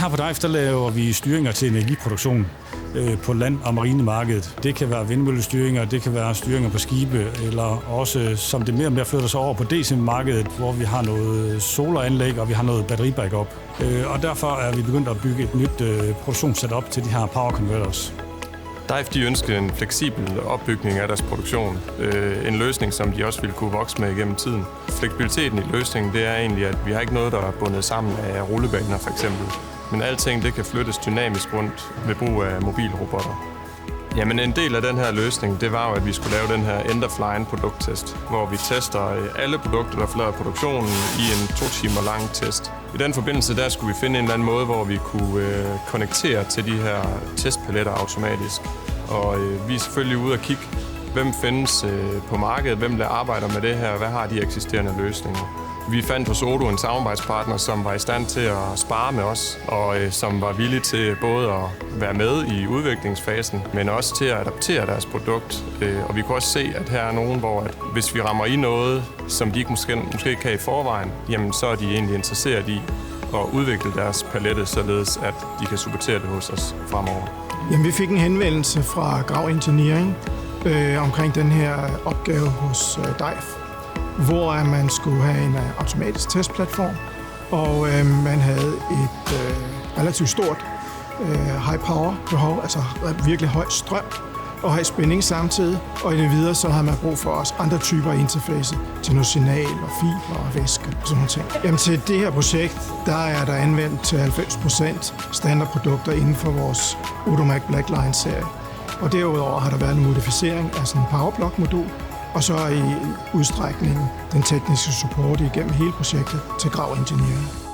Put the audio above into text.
her på DEIF, der laver vi styringer til energiproduktion på land- og marinemarkedet. Det kan være vindmøllestyringer, det kan være styringer på skibe, eller også, som det mere og mere flytter sig over på DC-markedet, hvor vi har noget solaranlæg, og vi har noget batteribackup. Og derfor er vi begyndt at bygge et nyt produktionssetup til de her power converters. DEIF de ønskede en fleksibel opbygning af deres produktion. En løsning, som de også ville kunne vokse med igennem tiden. Fleksibiliteten i løsningen, det er egentlig, at vi har ikke noget, der er bundet sammen af rullebaner for eksempel. Men alting det kan flyttes dynamisk rundt ved brug af mobilrobotter. Jamen en del af den her løsning, det var jo, at vi skulle lave den her end-of-line produkttest, hvor vi tester alle produkter, der forlader produktionen i en 2 timer lang test. I den forbindelse, der skulle vi finde en eller anden måde, hvor vi kunne konnektere til de her testpaletter automatisk. Og vi er selvfølgelig ude og kigge, hvem findes på markedet, hvem der arbejder med det her, hvad har de eksisterende løsninger. Vi fandt hos Odoo en samarbejdspartner, som var i stand til at spare med os, og som var villig til både at være med i udviklingsfasen, men også til at adaptere deres produkt. Og vi kunne også se, at her er nogen, hvor at hvis vi rammer i noget, som de ikke måske kan i forvejen, jamen så er de egentlig interesseret i at udvikle deres palette, således at de kan supportere det hos os fremover. Jamen, vi fik en henvendelse fra Grav Engineering omkring den her opgave hos DEIF, hvor man skulle have en automatisk testplatform, og man havde et relativt stort high power behov, altså virkelig høj strøm og høj spænding samtidig, og i det videre så havde man brug for også andre typer af interface til noget signal og fiber og væske og sådan nogle ting. Jamen til det her projekt, der er der anvendt til 90% standardprodukter inden for vores Odomac Blackline-serie, og derudover har der været en modificering af sådan en powerblock-modul, og så i udstrækningen den tekniske support igennem hele projektet til Grav Engineering.